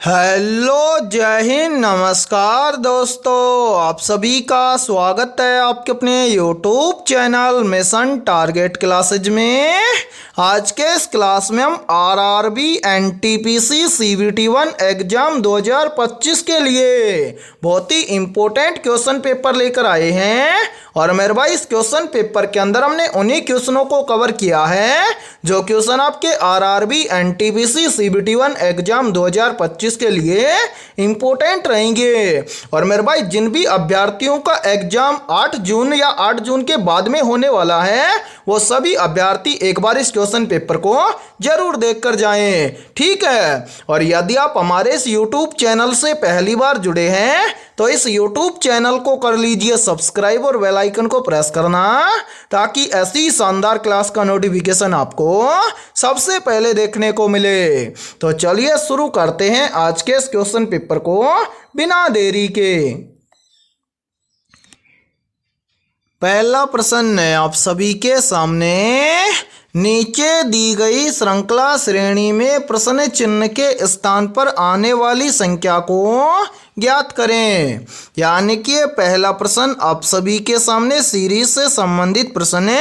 Hello, जय हिंद, नमस्कार दोस्तों। आप सभी का स्वागत है आपके अपने YouTube channel mission target classes में। आज के इस क्लास में हम आरआरबी एनटीपीसी सीबीटी 1 एग्जाम 2025 के लिए बहुत ही इम्पोर्टेंट क्वेश्चन पेपर लेकर आए हैं। और मेरे भाई, इस क्वेश्चन पेपर के अंदर हमने उन्हीं क्वेश्चनों को कवर किया है जो क्वेश्चन आपके आरआरबी एनटीपीसी सीबीटी 1 एग्जाम 2025 के लिए इम्पोर्टेंट रहेंगे। और मेरे भाई, जिन भी अभ्यर्थियों का एग्जाम 8 जून या 8 जून के बाद में होने वाला है, वो सभी अभ्यर्थी एक बार इस क्वेश्चन पेपर को जरूर देख कर जाएं, ठीक है। और यदि आप हमारे इस यूट्यूब चैनल से पहली बार जुड़े हैं तो इस यूट्यूब चैनल को कर लीजिए सब्सक्राइब और बेल आइकन को प्रेस करना, ताकि ऐसी शानदार क्लास का नोटिफिकेशन आपको सबसे पहले देखने को मिले। तो चलिए शुरू करते हैं आज के इस क्वेश्चन पेपर को बिना देरी के। पहला प्रश्न है आप सभी के सामने। नीचे दी गई श्रृंखला श्रेणी में प्रश्न चिन्ह के स्थान पर आने वाली संख्या को ज्ञात करें। यानी कि पहला प्रश्न आप सभी के सामने सीरीज से संबंधित प्रश्न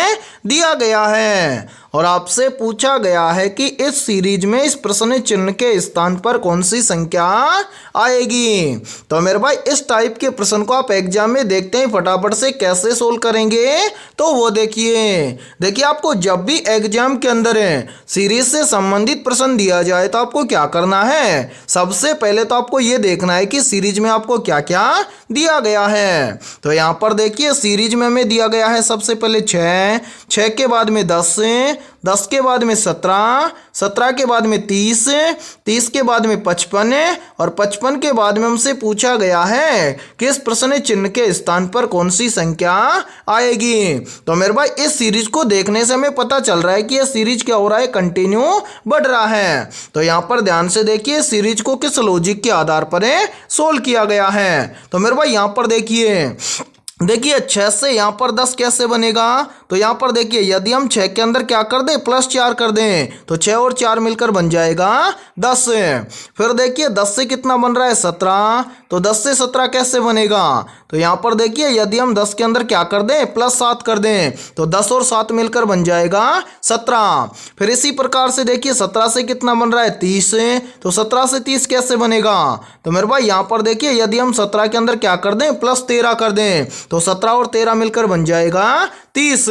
दिया गया है और आपसे पूछा गया है कि इस सीरीज में इस प्रश्न चिन्ह के स्थान पर कौन सी संख्या आएगी। तो मेरे भाई, इस टाइप के प्रश्न को आप एग्जाम में देखते हैं फटाफट से कैसे सोल्व करेंगे। तो वो देखिए आपको जब भी एग्जाम के अंदर सीरीज से संबंधित प्रश्न दिया जाए तो आपको क्या करना है। सबसे पहले तो आपको ये देखना है कि सीरीज में आपको क्या क्या दिया गया है। तो यहाँ पर देखिए सीरीज में हमें दिया गया है सबसे पहले 6 के बाद में 10 के बाद में 17 के बाद में 30 के बाद में 55 और 55 के बाद में हमसे पूछा गया है कि इस प्रश्न चिन्ह के स्थान पर कौन सी संख्या आएगी। तो मेरे भाई, इस सीरीज को देखने से हमें पता चल रहा है कि यह सीरीज क्या हो रहा है, कंटिन्यू बढ़ रहा है। तो यहाँ पर ध्यान से देखिए सीरीज को किस लॉजिक के आधार पर सोल्व किया गया है। तो मेरे भाई, यहाँ पर देखिए 6 से यहाँ पर 10 कैसे बनेगा। तो यहाँ पर देखिए यदि हम 6 के अंदर क्या कर दें, +4 कर दें, तो 6 और 4 मिलकर बन जाएगा 10। फिर देखिए 10 से कितना बन रहा है, 17। तो 10 से 17 कैसे बनेगा। तो यहाँ पर देखिए यदि हम 10 के अंदर क्या कर दें, +7 कर दें, तो 10 और 7 मिलकर बन जाएगा 17। फिर इसी प्रकार से देखिए 17 से कितना बन रहा है, 30। तो 17 से 30 कैसे बनेगा। तो मेरे भाई, यहाँ पर देखिए यदि हम 17 के अंदर क्या कर दें, +13 कर दें, तो 17 और 13 मिलकर बन जाएगा 30।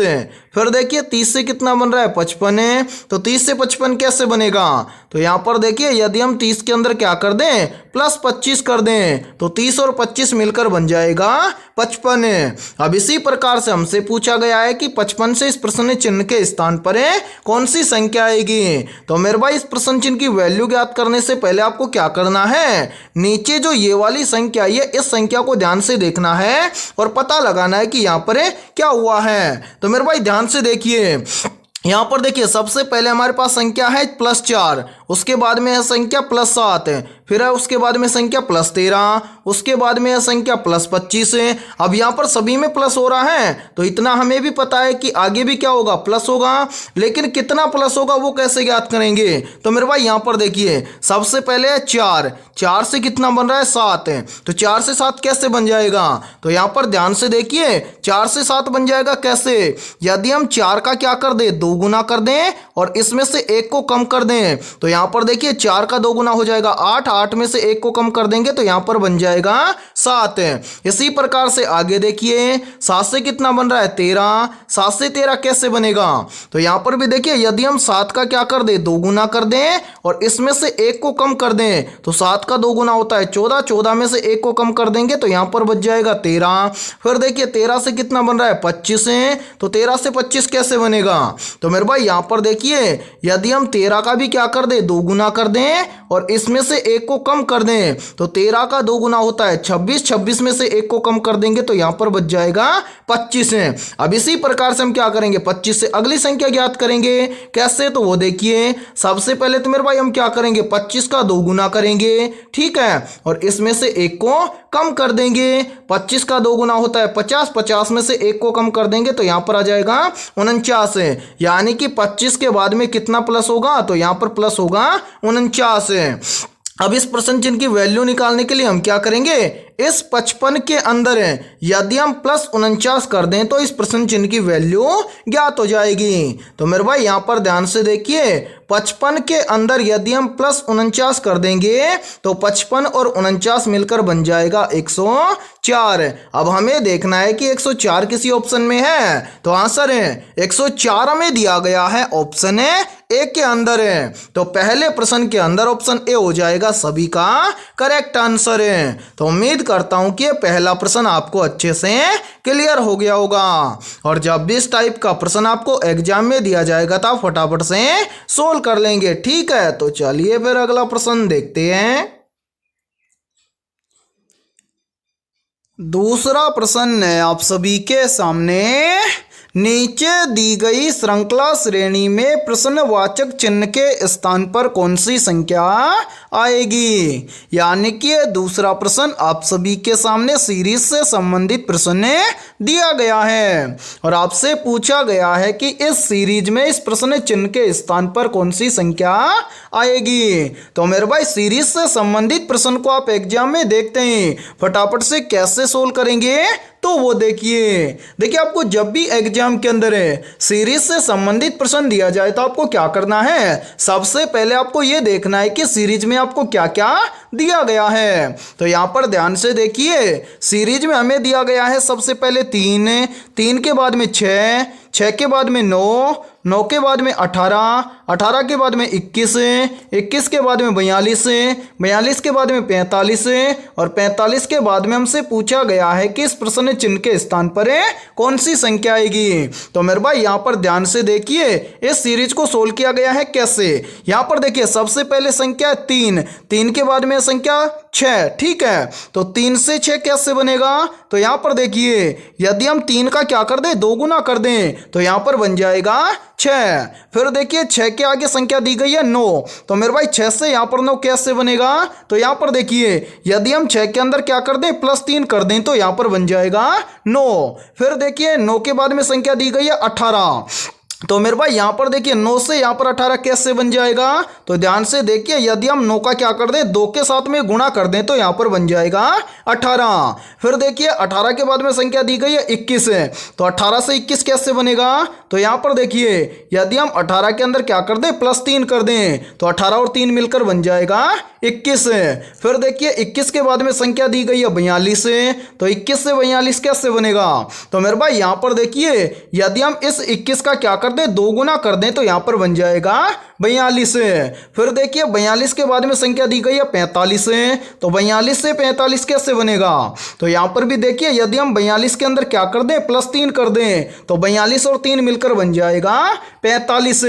फिर देखिए 30 से कितना बन रहा है, 55। तो 30 से 55 कैसे बनेगा। तो यहाँ पर देखिए यदि हम 30 के अंदर क्या कर दें, +25 कर दें, तो 30 और 25 मिलकर बन जाएगा 55। अब इसी प्रकार से हमसे पूछा गया है कि 55 से इस प्रश्न चिन्ह के स्थान पर कौन सी संख्या आएगी। तो मेरे भाई, इस प्रश्न चिन्ह की वैल्यू ज्ञात करने से पहले आपको क्या करना है, नीचे जो ये वाली संख्या है इस संख्या को ध्यान से देखना है और पता लगाना है कि यहाँ पर क्या हुआ है। तो मेरे भाई ध्यान से देखिए, यहाँ पर देखिए सबसे पहले हमारे पास संख्या है +4, उसके बाद में है संख्या +7, फिर है उसके बाद में संख्या +13, उसके बाद में है संख्या +25 है। अब यहाँ पर सभी में प्लस हो रहा है, तो इतना हमें भी पता है कि आगे भी क्या होगा, प्लस होगा। लेकिन कितना प्लस होगा वो कैसे ज्ञात करेंगे। तो मेरे भाई, यहाँ पर देखिए सबसे पहले है 4 से कितना बन रहा है, 7। तो 4 से 7 कैसे बन जाएगा। तो यहाँ पर ध्यान से देखिए 4 से 7 बन जाएगा कैसे, यदि हम 4 का क्या कर दें, 2 गुना कर दें और इसमें से 1 को कम कर दें। तो यहाँ पर देखिए 4 का 2 गुना हो जाएगा 8 में से 1 को कम कर देंगे तो यहाँ पर बन जाएगा 7। इसी प्रकार से आगे देखिए 7 से कितना बन रहा है, 13। 7 से 13 कैसे बनेगा। तो यहाँ पर भी देखिए यदि हम 7 का क्या कर दें, 2 गुना कर दें और इसमें से 1 को कम कर दें, तो 7 का 2 गुना होता है 14 में से 1 को कम कर देंगे तो यहाँ पर बच जाएगा 13। फिर देखिए 13 से कितना बन रहा है, 25। तो 13 से 25 कैसे बनेगा। तो मेरे भाई, यहाँ पर देखिए यदि हम 13 का भी क्या कर दें, 2 गुना कर दें और इसमें से 1 को कम कर दें, तो 13 का 2 गुना होता है 26 में से 1 को कम कर देंगे तो यहाँ पर बच जाएगा 25। अब इसी प्रकार से हम क्या करेंगे, 25 से अगली संख्या ज्ञात करेंगे। कैसे, तो वो देखिए सबसे पहले तो मेरे भाई हम क्या करेंगे, 25 का 2 गुना करेंगे, ठीक है, और इसमें से 1 को कम कर देंगे। 25 का 2 गुना होता है 50 में से 1 को कम कर देंगे तो यहाँ पर आ जाएगा 49। यानी कि 25 के बाद में कितना प्लस होगा, तो यहाँ पर प्लस होगा 49। अब इस प्रश्न चिन्ह की वैल्यू निकालने के लिए हम क्या करेंगे, इस 55 के अंदर है यदि हम +49 कर दें तो इस प्रश्न चिन्ह की वैल्यू ज्ञात हो जाएगी। तो मेरे भाई यहाँ पर ध्यान से देखिए, 55 के अंदर यदि हम +49 कर देंगे तो 55 और 49 मिलकर बन जाएगा 104। अब हमें देखना है कि 104 किसी ऑप्शन में है, तो आंसर है 104 हमें दिया गया है ऑप्शन ए के अंदर है। तो पहले प्रश्न के अंदर ऑप्शन ए हो जाएगा सभी का करेक्ट आंसर है। तो उम्मीद करता हूं कि ये पहला प्रश्न आपको अच्छे से क्लियर हो गया होगा, और जब भी इस टाइप का प्रश्न आपको एग्जाम में दिया जाएगा तो आप फटाफट से सोल्व कर लेंगे। ठीक है, तो चलिए फिर अगला प्रश्न देखते हैं। दूसरा प्रश्न है आप सभी के सामने, नीचे दी गई श्रृंखला श्रेणी में प्रश्नवाचक चिन्ह के स्थान पर कौन सी संख्या आएगी। यानी कि दूसरा प्रश्न आप सभी के सामने सीरीज से संबंधित प्रश्न दिया गया है और आपसे पूछा गया है कि इस सीरीज में इस प्रश्न चिन्ह के स्थान पर कौन सी संख्या आएगी। तो मेरे भाई सीरीज से संबंधित प्रश्न को आप एग्जाम में देखते हैं, फटाफट से कैसे सोल्व करेंगे तो वो देखिए आपको जब भी एग्जाम के अंदर है सीरीज से संबंधित प्रश्न दिया जाए तो आपको क्या करना है, सबसे पहले आपको ये देखना है कि सीरीज में आपको क्या क्या दिया गया है। तो यहाँ पर ध्यान से देखिए, सीरीज में हमें दिया गया है सबसे पहले 3, 3 के बाद में 6, 6 के बाद में 9, 9 के बाद में 18, 18 के बाद में 21, 21 के बाद में 42, 42 के बाद में 45 और 45 के बाद में हमसे पूछा गया है कि इस प्रश्न चिन्ह के स्थान पर कौन सी संख्या आएगी। तो मेरे भाई यहाँ पर ध्यान से देखिए, इस सीरीज को सोल्व किया गया है कैसे। यहाँ पर देखिए सबसे पहले संख्या 3, 3 के बाद में संख्या 6, ठीक है। तो 3 से 6 कैसे बनेगा, तो यहाँ पर देखिए यदि हम 3 का क्या कर दें, 2 गुना कर दें तो यहाँ पर बन जाएगा 6। फिर देखिए 6 के आगे संख्या दी गई है 9, तो मेरे भाई 6 से यहाँ पर 9 कैसे बनेगा, तो यहाँ पर देखिए यदि हम 6 के अंदर क्या कर दें +3 कर दें तो यहाँ पर बन जाएगा 9। फिर देखिए 9 के बाद में संख्या दी गई है 18, तो मेरे भाई यहाँ पर देखिए 9 से यहाँ पर 18 कैसे बन जाएगा, तो ध्यान से देखिए यदि हम 9 का क्या कर दें 2 के साथ में गुणा कर दें तो यहाँ पर बन जाएगा 18। फिर देखिए 18 के बाद में संख्या दी गई है 21, तो 18 से 21 कैसे बनेगा, तो यहाँ पर देखिए यदि हम 18 के अंदर क्या कर दें +3 कर दें तो 18 और 3 मिलकर बन जाएगा 21। फिर देखिए 21 के बाद में संख्या दी गई है 42, तो 21 से 42 कैसे बनेगा, तो मेरे भाई यहाँ पर देखिए यदि हम इस 21 का क्या कर दें 2 गुना कर दें तो यहाँ पर बन जाएगा 42। फिर देखिए 42 के बाद में संख्या दी गई है 45, तो 42 से 45 कैसे बनेगा, तो यहाँ पर भी देखिए यदि हम 42 के अंदर क्या कर दें +3 कर दें तो 42 और 3 मिलकर बन जाएगा 45।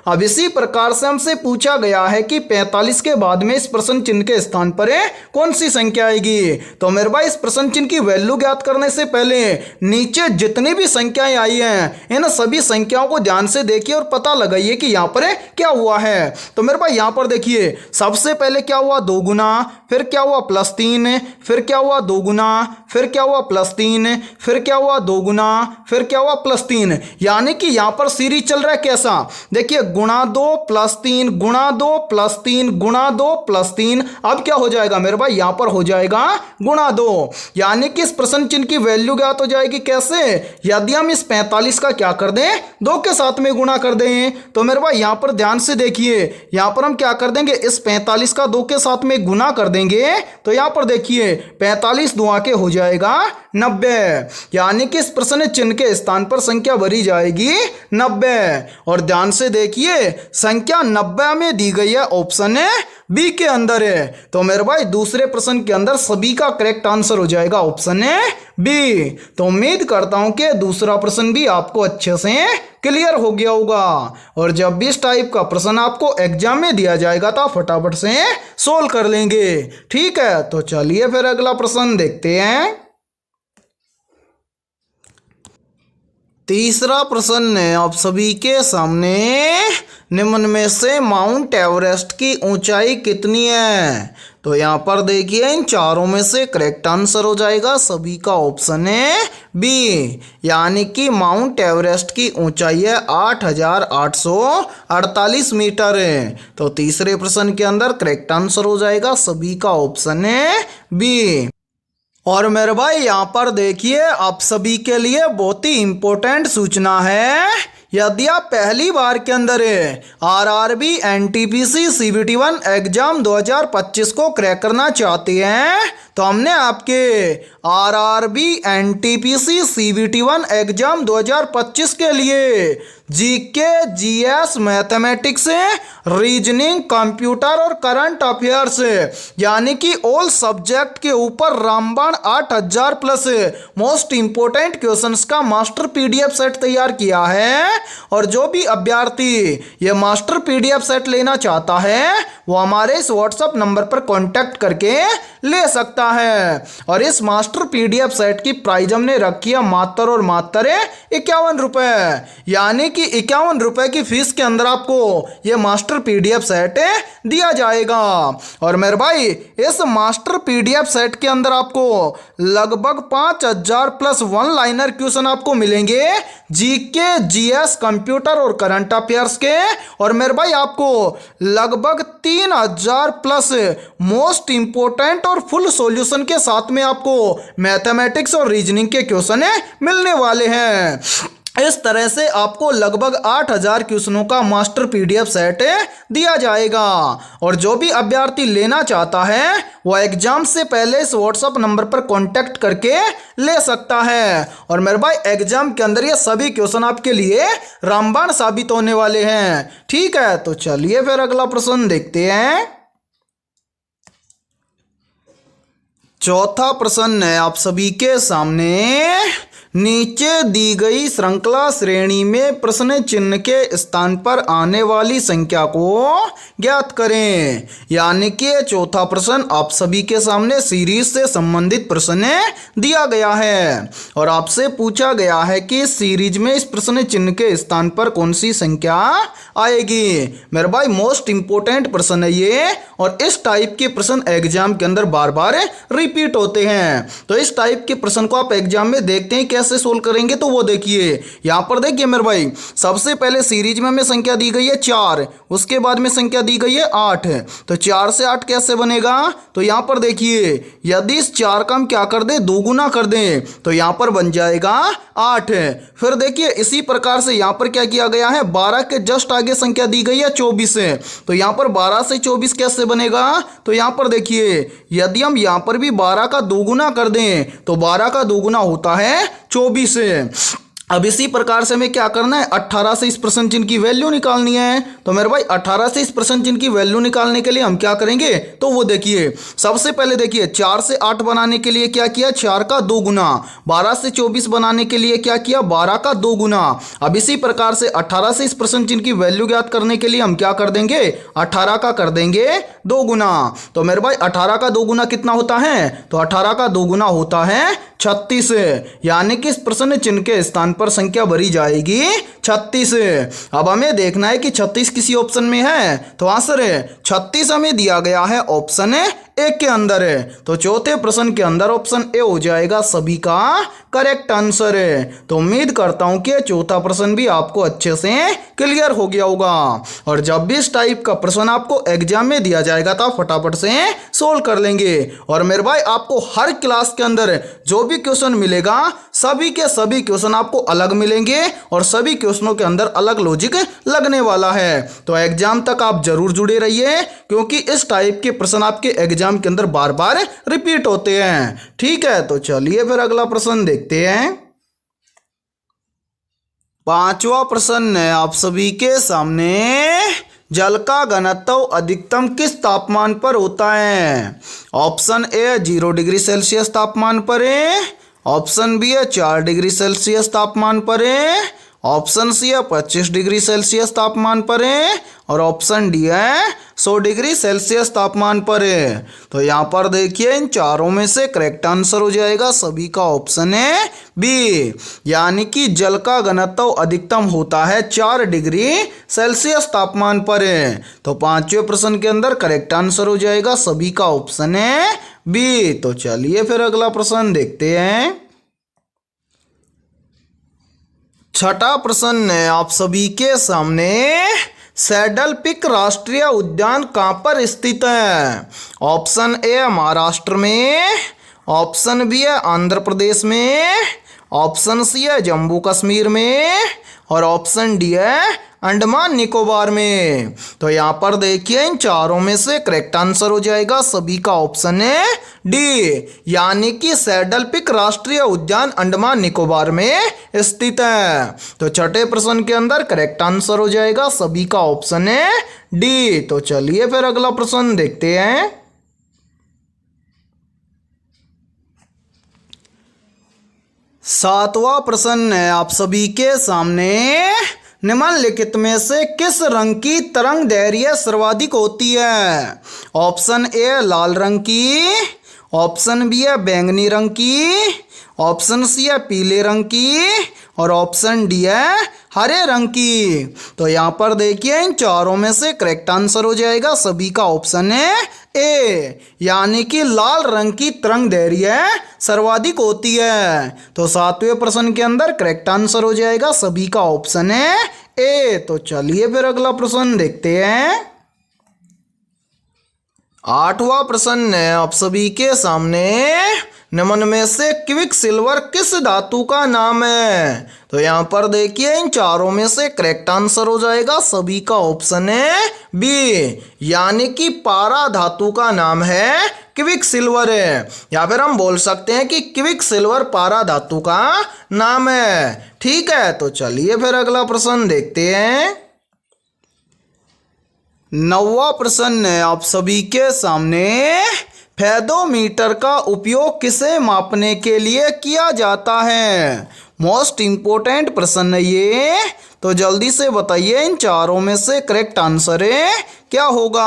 अब इसी प्रकार से हमसे पूछा गया है कि 45 के बाद में इस प्रश्न चिन्ह के स्थान पर कौन सी संख्या आएगी। तो मेरे भाई इस प्रश्न चिन्ह की वैल्यू ज्ञात करने से पहले नीचे जितनी भी संख्याएं आई हैं इन सभी संख्याओं को ध्यान से देखिए और पता लगाइए कि यहाँ पर क्या हुआ है। तो मेरे भाई यहाँ पर देखिए सबसे पहले क्या हुआ 2 गुना, फिर क्या हुआ +3, फिर क्या हुआ 2 गुना, फिर क्या हुआ +3, फिर क्या हुआ 2 गुना, फिर क्या हुआ +3। यानी कि यहाँ पर सीरीज चल रहा है कैसा, देखिए गुणा 2 +3 गुणा 2 +3 गुणा 2 +3। अब क्या हो जाएगा मेरे भाई, यहाँ पर हो जाएगा गुणा 2, यानी कि इस प्रश्न चिन्ह की वैल्यू ज्ञात हो जाएगी कैसे, यदि हम इस 45 का क्या कर दें 2 के साथ में गुणा कर दें। तो मेरे भाई यहाँ पर ध्यान से देखिए, यहाँ पर हम क्या कर देंगे इस 45 का 2 के साथ में गुना कर देंगे, तो यहाँ पर देखिए 45 2 के हो जाएगा 90, यानी कि इस प्रश्न चिन्ह के स्थान पर संख्या भरी जाएगी 90। और ध्यान से देखिए संख्या 90 में दी गई है ऑप्शन बी के अंदर है। तो मेरे भाई दूसरे प्रश्न के अंदर सभी का करेक्ट आंसर हो जाएगा ऑप्शन बी। तो उम्मीद करता हूं कि दूसरा प्रश्न भी आपको अच्छे से क्लियर हो गया होगा, और जब भी इस टाइप का प्रश्न आपको एग्जाम में दिया जाएगा तो आप फटाफट से सोल्व कर लेंगे। ठीक है, तो चलिए फिर अगला प्रश्न देखते हैं। तीसरा प्रश्न है आप सभी के सामने, निम्न में से माउंट एवरेस्ट की ऊंचाई कितनी है। तो यहाँ पर देखिए इन चारों में से करेक्ट आंसर हो जाएगा सभी का ऑप्शन है बी, यानी कि माउंट एवरेस्ट की ऊंचाई है 8,848 मीटर है। तो तीसरे प्रश्न के अंदर करेक्ट आंसर हो जाएगा सभी का ऑप्शन है बी। और मेरे भाई यहाँ पर देखिए आप सभी के लिए बहुत ही इंपॉर्टेंट सूचना है। यदि आप पहली बार के अंदर आरआरबी एनटीपीसी सीबीटी1 एग्जाम 2025 को क्रैक करना चाहते हैं तो हमने आपके आरआरबी एनटीपीसी सीबीटी1 एग्जाम 2025 के लिए GK GS mathematics reasoning computer और करंट अफेयर्स यानी कि ऑल सब्जेक्ट के ऊपर रामबाण 8000 प्लस मोस्ट इंपोर्टेंट क्वेश्चंस का मास्टर पीडीएफ सेट तैयार किया है। और जो भी अभ्यर्थी ये मास्टर पीडीएफ सेट लेना चाहता है वो हमारे इस व्हाट्सएप नंबर पर कांटेक्ट करके ले सकता है। और इस मास्टर पीडीएफ सेट की प्राइस हमने रखी है मात्र और मात्र 51 रुपए, यानी कि 51 रुपए की फीस के अंदर आपको ये मास्टर पीडीएफ सेट दिया जाएगा। और मेरे भाई इस मास्टर पीडीएफ सेट के अंदर आपको लगभग 5000 प्लस वन लाइनर क्वेश्चन आपको मिलेंगे जीके जीएस कंप्यूटर और करंट अफेयर्स के। और मेरे भाई आपको लगभग 3000 प्लस मोस्ट इंपोर्टेंट और फुल सॉल्यूशन के साथ में आपको मैथमेटिक्स और रीजनिंग के क्वेश्चन मिलने वाले हैं। इस तरह से आपको लगभग 8000 क्वेश्चनों का मास्टर पीडीएफ सेट दिया जाएगा। और जो भी अभ्यर्थी लेना चाहता है वो एग्जाम से पहले इस व्हाट्सएप नंबर पर कांटेक्ट करके ले सकता है। और मेरे भाई एग्जाम के अंदर ये सभी क्वेश्चन आपके लिए रामबाण साबित होने वाले हैं। ठीक है, तो चलिए फिर अगला प्रश्न देखते हैं। चौथा प्रश्न है आप सभी के सामने। नीचे दी गई श्रृंखला श्रेणी में प्रश्न चिन्ह के स्थान पर आने वाली संख्या को ज्ञात करें। यानी कि चौथा प्रश्न आप सभी के सामने सीरीज से संबंधित प्रश्न दिया गया है और आपसे पूछा गया है कि सीरीज में इस प्रश्न चिन्ह के स्थान पर कौन सी संख्या आएगी। मेरे भाई मोस्ट इंपोर्टेंट प्रश्न है ये, और इस टाइप के प्रश्न एग्जाम के अंदर बार बार रिपीट होते हैं। तो इस टाइप के प्रश्न को आप एग्जाम में देखते हैं कैसे सोल्व करेंगे, तो वो देखिए यहां पर देखिए मेरे भाई सबसे पहले सीरीज में हमें संख्या दी गई है 4, उसके बाद में संख्या दी गई है 8। तो 4 से 8 कैसे बनेगा, तो यहां पर देखिए यदि इस 4 का हम क्या कर दें, दोगुना कर दें, तो यहां पर बन जाएगा 8। फिर देखिए इसी प्रकार से यहां पर क्या किया गया है, 12 के जस्ट आगे संख्या दी गई है 24। तो यहां पर 12 से 24 कैसे बनेगा, तो यहां पर देखिए यदि हम यहां पर भी 12 का दोगुना कर दें तो 12 का दोगुना होता है 24। अब इसी प्रकार से हमें क्या करना है, 18 से इस प्रश्न चिन्ह की वैल्यू निकालनी है। तो मेरे भाई 18 से इस प्रश्न चिन्ह की वैल्यू निकालने के लिए हम क्या करेंगे, तो वो देखिए सबसे पहले देखिए 4 से 8 बनाने के लिए क्या किया, 4 का 2 गुना। 12 से 24 बनाने के लिए क्या किया, 12 का 2 गुना। अब इसी प्रकार से 18 से इस प्रश्न चिन्ह की वैल्यू ज्ञात करने के लिए हम क्या कर देंगे, 18 का कर देंगे 2 गुना। तो मेरे भाई 18 का 2 गुना कितना होता है, तो 18 का 2 गुना होता है 36, यानी कि इस प्रश्न चिन्ह के स्थान पर संख्या भरी जाएगी 36। अब हमें देखना है कि 36 किसी ऑप्शन में है, तो आंसर 36 हमें दिया गया है ऑप्शन ए के अंदर है। तो चौथे प्रश्न के अंदर ऑप्शन ए हो जाएगा सभी का करेक्ट आंसर है। तो उम्मीद करता हूं कि चौथा प्रश्न भी आपको अच्छे से क्लियर हो गया होगा। और जब भी इस टाइप का प्रश्न आपको एग्जाम में दिया जाएगा तो आप फटाफट से सोल्व कर लेंगे। और मेरे भाई आपको हर क्लास के अंदर जो भी क्वेश्चन मिलेगा सभी के सभी क्वेश्चन आपको अलग मिलेंगे और सभी क्वेश्चनों के अंदर अलग लॉजिक लगने वाला है। तो एग्जाम तक आप जरूर जुड़े रहिए, क्योंकि इस टाइप के प्रश्न आपके एग्जाम के अंदर बार बार रिपीट होते हैं। ठीक है, तो चलिए फिर अगला प्रश्न देखते हैं। पांचवा प्रश्न है आप सभी के सामने। जल का घनत्व अधिकतम किस तापमान पर होता है। ऑप्शन ए 0 डिग्री सेल्सियस तापमान पर है, ऑप्शन बी है 4 डिग्री सेल्सियस तापमान पर है, ऑप्शन सी है 25 डिग्री सेल्सियस तापमान पर है और ऑप्शन डी है 100 डिग्री सेल्सियस तापमान पर है। तो यहाँ पर देखिए इन चारों में से करेक्ट आंसर हो जाएगा सभी का ऑप्शन है बी, यानी कि जल का घनत्व अधिकतम होता है 4 डिग्री सेल्सियस तापमान पर है। तो पांचवें प्रश्न के अंदर करेक्ट आंसर हो जाएगा सभी का ऑप्शन है बी। तो चलिए फिर अगला प्रश्न देखते हैं। छठा प्रश्न है आप सभी के सामने, सैडल पिक राष्ट्रीय उद्यान कहाँ पर स्थित है? ऑप्शन ए है महाराष्ट्र में, ऑप्शन बी है आंध्र प्रदेश में, ऑप्शन सी है जम्मू कश्मीर में और ऑप्शन डी है अंडमान निकोबार में। तो यहाँ पर देखिए इन चारों में से करेक्ट आंसर हो जाएगा सभी का ऑप्शन है डी, यानी कि सैडल पिक राष्ट्रीय उद्यान अंडमान निकोबार में स्थित है। तो छठे प्रश्न के अंदर करेक्ट आंसर हो जाएगा सभी का ऑप्शन है डी। तो चलिए फिर अगला प्रश्न देखते हैं। सातवां प्रश्न है आप सभी के सामने, निम्नलिखित में से किस रंग की तरंग दैर्घ्य सर्वाधिक होती है? ऑप्शन ए लाल रंग की, ऑप्शन बी है बैंगनी रंग की, ऑप्शन सी है पीले रंग की और ऑप्शन डी है हरे रंग की। तो यहाँ पर देखिए इन चारों में से करेक्ट आंसर हो जाएगा सभी का ऑप्शन है ए, यानी कि लाल रंग की तरंग दैर्घ्य सर्वाधिक होती है। तो सातवें प्रश्न के अंदर करेक्ट आंसर हो जाएगा सभी का ऑप्शन है ए। तो चलिए फिर अगला प्रश्न देखते हैं। आठवां प्रश्न है आप सभी के सामने, निम्न में से क्विक सिल्वर किस धातु का नाम है? तो यहाँ पर देखिए इन चारों में से करेक्ट आंसर हो जाएगा सभी का ऑप्शन है बी, यानी कि पारा धातु का नाम है क्विक सिल्वर है, या फिर हम बोल सकते हैं कि क्विक सिल्वर पारा धातु का नाम है। ठीक है, तो चलिए फिर अगला प्रश्न देखते हैं। नौवां प्रश्न है आप सभी के सामने, फेदोमीटर का उपयोग किसे मापने के लिए किया जाता है? मोस्ट इंपोर्टेंट प्रश्न है ये, तो जल्दी से बताइए इन चारों में से करेक्ट आंसर है क्या होगा।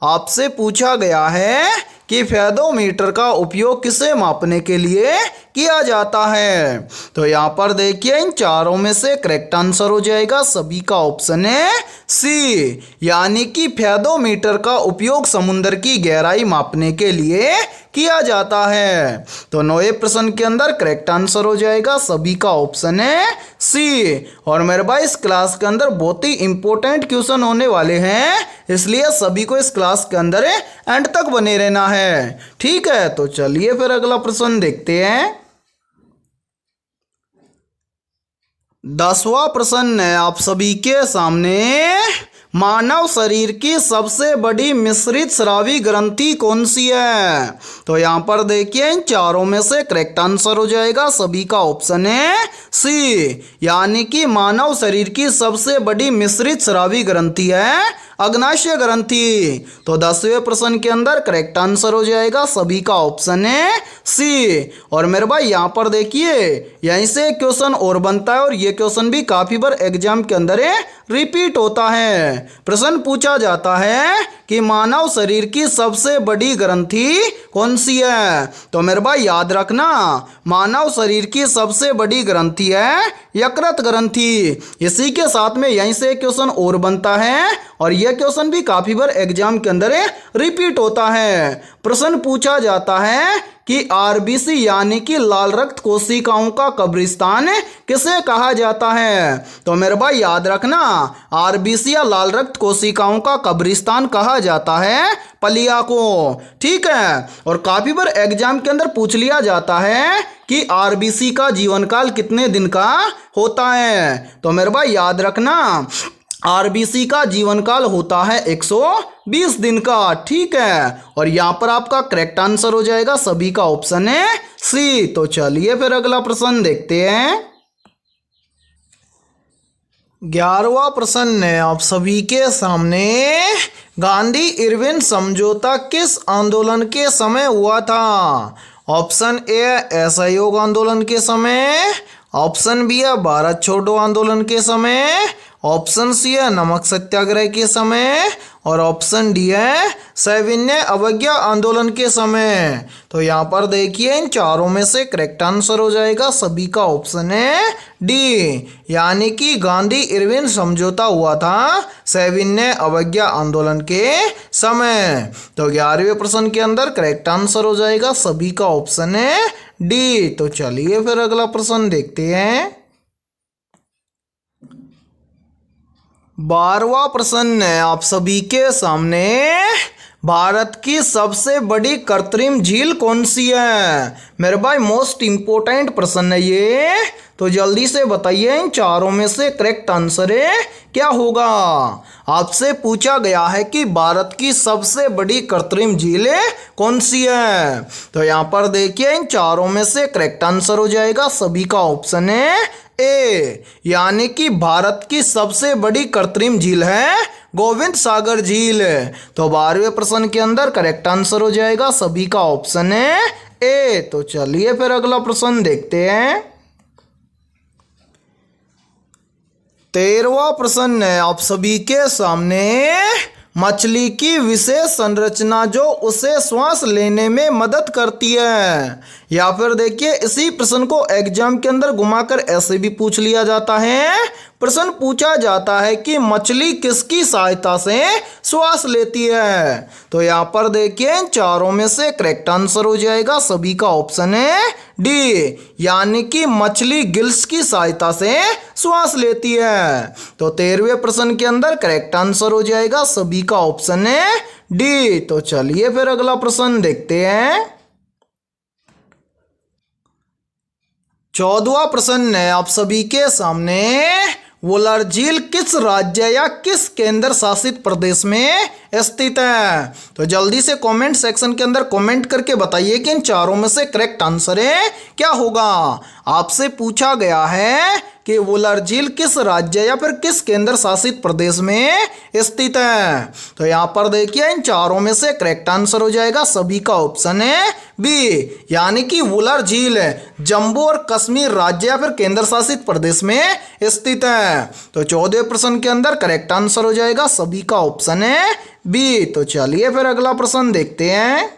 आपसे पूछा गया है कि फेदोमीटर का उपयोग किसे मापने के लिए किया जाता है। तो यहाँ पर देखिए इन चारों में से करेक्ट आंसर हो जाएगा सभी का ऑप्शन है सी, यानी कि फेदोमीटर का उपयोग समुद्र की गहराई मापने के लिए किया जाता है। तो नौवे प्रश्न के अंदर करेक्ट आंसर हो जाएगा सभी का ऑप्शन है सी। और मेरे भाई इस क्लास के अंदर बहुत ही इंपॉर्टेंट क्वेश्चन होने वाले हैं, इसलिए सभी को इस क्लास के अंदर एंड तक बने रहना है। ठीक है, तो चलिए फिर अगला प्रश्न देखते हैं। 10वां प्रश्न है आप सभी के सामने, मानव शरीर की सबसे बड़ी मिश्रित स्रावी ग्रंथि कौन सी है? तो यहाँ पर देखिए इन चारों में से करेक्ट आंसर हो जाएगा सभी का ऑप्शन है सी, यानी कि मानव शरीर की सबसे बड़ी मिश्रित स्रावी ग्रंथि है अग्नाशय ग्रंथि। तो 10वें प्रश्न के अंदर करेक्ट आंसर हो जाएगा सभी का ऑप्शन है सी। और मेरे भाई यहाँ पर देखिए यहीं से क्वेश्चन और बनता है, और ये क्वेश्चन भी काफी बार एग्जाम के अंदर रिपीट होता है। प्रश्न पूछा जाता है कि मानव शरीर की सबसे बड़ी ग्रंथि कौन सी है? तो मेरे भाई याद रखना, मानव शरीर की सबसे बड़ी ग्रंथि है यकृत ग्रंथि। इसी के साथ में यहीं से क्वेश्चन और बनता है, और यह क्वेश्चन भी काफी बार एग्जाम के अंदर रिपीट होता है। प्रश्न पूछा जाता है कि आरबीसी यानी कि लाल रक्त कोशिकाओं का कब्रिस्तान किसे कहा जाता है? तो मेरे भाई याद रखना, आरबीसी या लाल रक्त कोशिकाओं का कब्रिस्तान कहा जाता है पलिया को। ठीक है, और काफी बार एग्जाम के अंदर पूछ लिया जाता है कि आरबीसी का जीवन काल कितने दिन का होता है? तो मेरे भाई याद रखना, आरबीसी का जीवन काल होता है 120 दिन का। ठीक है, और यहाँ पर आपका करेक्ट आंसर हो जाएगा सभी का ऑप्शन है सी। तो चलिए फिर अगला प्रश्न देखते हैं। 11वां प्रश्न है आप सभी के सामने, गांधी इरविन समझौता किस आंदोलन के समय हुआ था? ऑप्शन ए असहयोग आंदोलन के समय, ऑप्शन बी है भारत छोड़ो आंदोलन के समय, ऑप्शन सी है नमक सत्याग्रह के समय और ऑप्शन डी है सविनय अवज्ञा आंदोलन के समय। तो यहाँ पर देखिए इन चारों में से करेक्ट आंसर हो जाएगा सभी का ऑप्शन है डी, यानी कि गांधी इरविन समझौता हुआ था सविनय अवज्ञा आंदोलन के समय। तो 11वें प्रश्न के अंदर करेक्ट आंसर हो जाएगा सभी का ऑप्शन है डी। तो चलिए फिर अगला प्रश्न देखते हैं। 12वां प्रश्न है आप सभी के सामने, भारत की सबसे बड़ी कृत्रिम झील कौन सी है? मेरे भाई मोस्ट इंपोर्टेंट प्रश्न है ये, तो जल्दी से बताइए इन चारों में से करेक्ट आंसर है क्या होगा। आपसे पूछा गया है कि भारत की सबसे बड़ी कृत्रिम झील कौन सी है। तो यहाँ पर देखिए इन चारों में से करेक्ट आंसर हो जाएगा सभी का ऑप्शन है ए, यानी कि भारत की सबसे बड़ी कृत्रिम झील है गोविंद सागर झील। तो 12वें प्रश्न के अंदर करेक्ट आंसर हो जाएगा सभी का ऑप्शन है ए। तो चलिए फिर अगला प्रश्न देखते हैं। 13वां प्रश्न है आप सभी के सामने, मछली की विशेष संरचना जो उसे श्वास लेने में मदद करती है। या फिर देखिए इसी प्रश्न को एग्जाम के अंदर घुमाकर ऐसे भी पूछ लिया जाता है। प्रश्न पूछा जाता है कि मछली किसकी सहायता से श्वास लेती है। तो यहाँ पर देखिए इन चारों में से करेक्ट आंसर हो जाएगा सभी का ऑप्शन है डी, यानी कि मछली गिल्स की सहायता से श्वास लेती है। तो 13वें प्रश्न के अंदर करेक्ट आंसर हो जाएगा सभी का ऑप्शन है डी। तो चलिए फिर अगला प्रश्न देखते हैं। 14वां प्रश्न है आप सभी के सामने, वुलर झील किस राज्य या किस केंद्र शासित प्रदेश में स्थित है। तो जल्दी से कमेंट सेक्शन के अंदर कमेंट करके बताइए कि इन चारों में से करेक्ट आंसर है क्या होगा। आपसे पूछा गया है कि वुलर झील किस राज्य या फिर किस केंद्र शासित प्रदेश में स्थित है। तो यहाँ पर देखिए इन चारों में से करेक्ट आंसर हो जाएगा सभी का ऑप्शन है बी, यानी कि वुलर झील जम्मू और कश्मीर राज्य या फिर केंद्र शासित प्रदेश में स्थित है। तो 14वें प्रश्न के अंदर करेक्ट आंसर हो जाएगा सभी का ऑप्शन है बी। तो चलिए फिर अगला प्रश्न देखते हैं।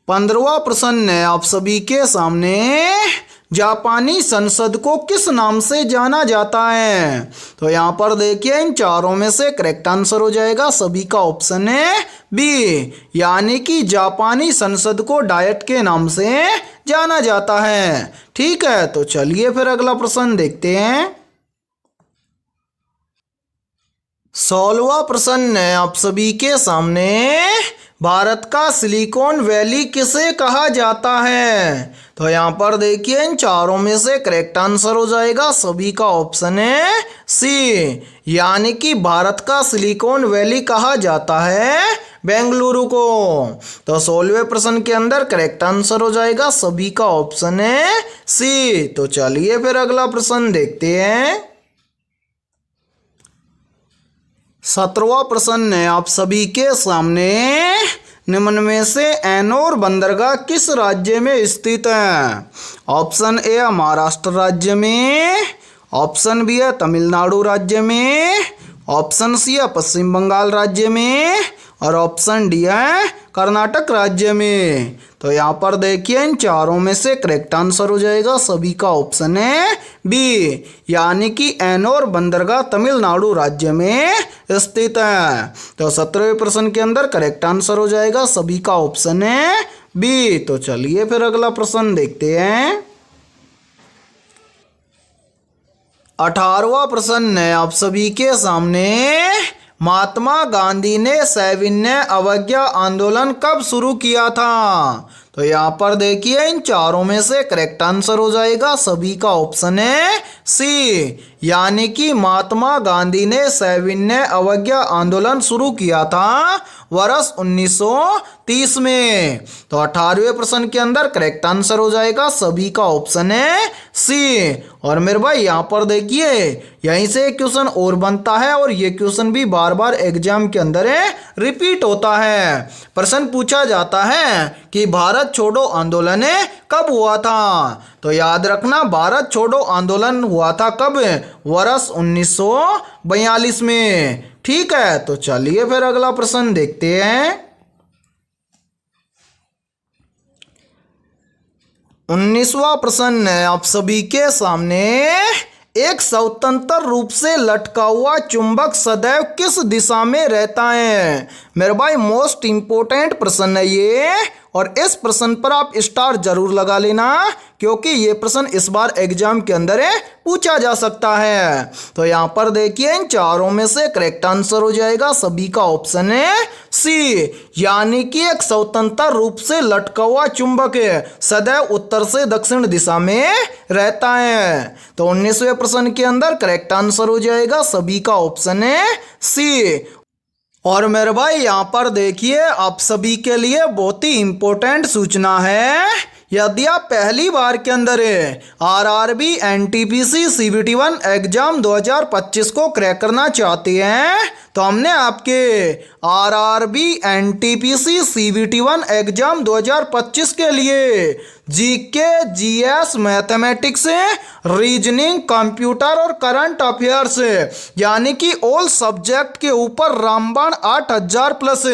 15वां प्रश्न है आप सभी के सामने, जापानी संसद को किस नाम से जाना जाता है। तो यहाँ पर देखिए इन चारों में से करेक्ट आंसर हो जाएगा सभी का ऑप्शन है बी, यानी कि जापानी संसद को डायट के नाम से जाना जाता है। ठीक है, तो चलिए फिर अगला प्रश्न देखते हैं। 16वां प्रश्न है आप सभी के सामने, भारत का सिलिकॉन वैली किसे कहा जाता है। तो यहाँ पर देखिए इन चारों में से करेक्ट आंसर हो जाएगा सभी का ऑप्शन है सी, यानी कि भारत का सिलिकॉन वैली कहा जाता है बेंगलुरु को। तो 16वें प्रश्न के अंदर करेक्ट आंसर हो जाएगा सभी का ऑप्शन है सी। तो चलिए फिर अगला प्रश्न देखते हैं। 17वां प्रश्न है आप सभी के सामने, निम्न में से एनोर बंदरगाह किस राज्य में स्थित है। ऑप्शन ए है महाराष्ट्र राज्य में, ऑप्शन बी है तमिलनाडु राज्य में, ऑप्शन सी है पश्चिम बंगाल राज्य में और ऑप्शन डी है कर्नाटक राज्य में। तो यहाँ पर देखिए इन चारों में से करेक्ट आंसर हो जाएगा सभी का ऑप्शन है बी, यानी कि एनोर बंदरगाह तमिलनाडु राज्य में स्थित है। तो 17वें प्रश्न के अंदर करेक्ट आंसर हो जाएगा सभी का ऑप्शन है बी। तो चलिए फिर अगला प्रश्न देखते हैं। 18वां प्रश्न है आप सभी के सामने, महात्मा गांधी ने सविनय अवज्ञा आंदोलन कब शुरू किया था। तो यहाँ पर देखिए इन चारों में से करेक्ट आंसर हो जाएगा सभी का ऑप्शन है सी, यानी कि महात्मा गांधी ने सविनय अवज्ञा आंदोलन शुरू किया था वर्ष 1930 में। तो 18वें प्रश्न के अंदर करेक्ट आंसर हो जाएगा सभी का ऑप्शन है सी। और मेरे भाई यहाँ पर देखिए यहीं से एक क्वेश्चन और बनता है और ये क्वेश्चन भी बार बार एग्जाम के अंदर रिपीट होता है। प्रश्न पूछा जाता है कि भारत भारत छोड़ो आंदोलन कब हुआ था? तो याद रखना, भारत छोड़ो आंदोलन हुआ था कब? वर्ष 1942 में। ठीक है, तो चलिए फिर अगला प्रश्न देखते हैं। 19वां प्रश्न है आप सभी के सामने। एक स्वतंत्र रूप से लटका हुआ चुंबक सदैव किस दिशा में रहता है? मेरे भाई मोस्ट इंपोर्टेंट प्रश्न है ये, और इस प्रश्न पर आप स्टार जरूर लगा लेना, क्योंकि ये प्रश्न इस बार एग्जाम के अंदर पूछा जा सकता है। तो यहाँ पर देखिए, इन चारों में से करेक्ट आंसर हो जाएगा सभी का ऑप्शन है सी, यानी कि एक स्वतंत्र रूप से लटका हुआ चुंबक सदैव उत्तर से दक्षिण दिशा में रहता है। तो 19वें प्रश्न के अंदर करेक्ट आंसर हो जाएगा सभी का ऑप्शन है सी। और मेरे भाई यहाँ पर देखिए, आप सभी के लिए बहुत ही इंपॉर्टेंट सूचना है। यदि आप पहली बार के अंदर आरआरबी एनटीपीसी सीबीटी 1 एग्जाम 2025 को क्रैक करना चाहते हैं, तो हमने आपके आरआरबी एनटीपीसी सीबीटी 1 एग्जाम 2025 के लिए GK, GS, mathematics, reasoning, computer और करंट अफेयर्स यानी कि ऑल सब्जेक्ट के ऊपर रामबाण 8000 प्लस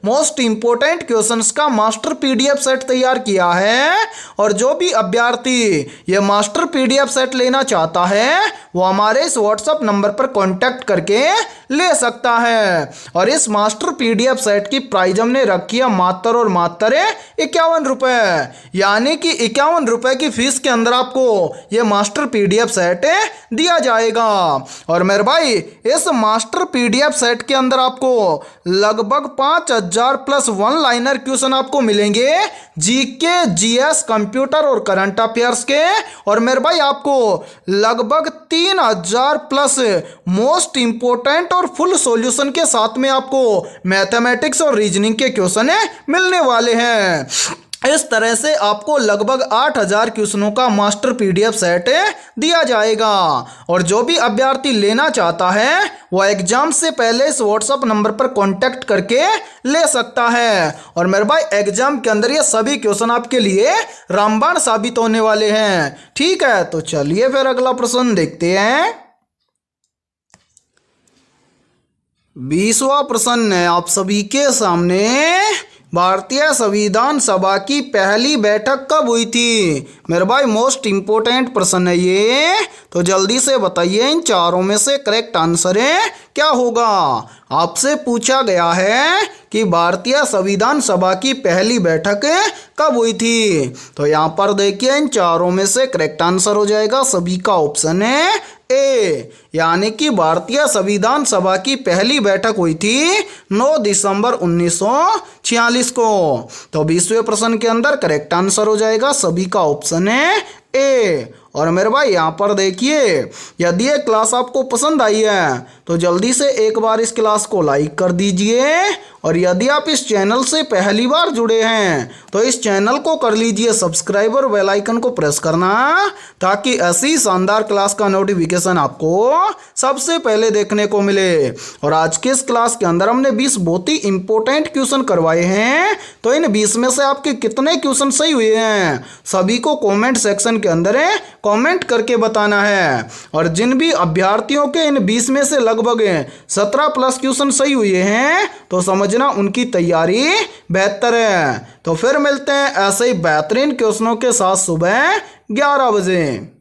मोस्ट इंपोर्टेंट क्वेश्चंस का मास्टर पीडीएफ सेट तैयार किया है। और जो भी अभ्यर्थी ये मास्टर पीडीएफ सेट लेना चाहता है, वो हमारे इस व्हाट्सएप नंबर पर कांटेक्ट करके ले सकता है। और इस मास्टर पीडीएफ सेट की प्राइस हमने रखी है मात्र और मात्र 51 रुपए, यानी कि 51 रुपए की फीस के अंदर आपको ये मास्टर पीडीएफ सेट दिया जाएगा। और मेरे भाई, इस मास्टर पीडीएफ सेट के अंदर आपको लगभग 5000 प्लस वन लाइनर क्वेश्चन आपको मिलेंगे जीके, जीएस, कंप्यूटर और करंट अफेयर्स के। और मेरे भाई, आपको लगभग 3000 प्लस मोस्ट इंपोर्टेंट और फुल सॉल्यूशन के साथ में आपको मैथमेटिक्स और रीजनिंग के क्वेश्चन मिलने वाले हैं। इस तरह से आपको लगभग 8000 क्वेश्चनों का मास्टर पीडीएफ सेट दिया जाएगा। और जो भी अभ्यर्थी लेना चाहता है, वो एग्जाम से पहले इस व्हाट्सएप नंबर पर कांटेक्ट करके ले सकता है। और मेरे भाई, एग्जाम के अंदर ये सभी क्वेश्चन आपके लिए रामबाण साबित होने वाले हैं। ठीक है, तो चलिए फिर अगला प्रश्न देखते हैं। 20वां प्रश्न है आप सभी के सामने। भारतीय संविधान सभा की पहली बैठक कब हुई थी? मेरे भाई, मोस्ट इंपोर्टेंट प्रश्न है ये, तो जल्दी से बताइए इन चारों में से करेक्ट आंसर क्या होगा। आपसे पूछा गया है कि भारतीय संविधान सभा की पहली बैठक कब हुई थी। तो यहाँ पर देखिए, इन चारों में से करेक्ट आंसर हो जाएगा सभी का ऑप्शन है ए, यानी कि भारतीय संविधान सभा की पहली बैठक हुई थी 9 दिसंबर 1946 को। तो 20वें प्रश्न के अंदर करेक्ट आंसर हो जाएगा सभी का ऑप्शन है ए। और मेरे भाई, यहाँ पर देखिए, यदि ये क्लास आपको पसंद आई है तो जल्दी से एक बार इस क्लास को लाइक कर दीजिए। और यदि आप इस चैनल से पहली बार जुड़े हैं तो इस चैनल को कर लीजिए सब्सक्राइब और बेल आइकन को प्रेस करना, ताकि ऐसी शानदार क्लास का नोटिफिकेशन आपको सबसे पहले देखने को मिले। और आज के इस क्लास के अंदर हमने 20 बहुत ही इंपॉर्टेंट क्वेश्चन करवाए हैं। तो इन 20 में से आपके कितने क्वेश्चन सही हुए हैं, सभी को कॉमेंट सेक्शन के अंदर कमेंट करके बताना है। और जिन भी अभ्यर्थियों के इन 20 में से लगभग 17 प्लस क्वेश्चन सही हुए हैं, तो समझना उनकी तैयारी बेहतर है। तो फिर मिलते हैं ऐसे ही बेहतरीन क्वेश्चनों के साथ सुबह 11 बजे।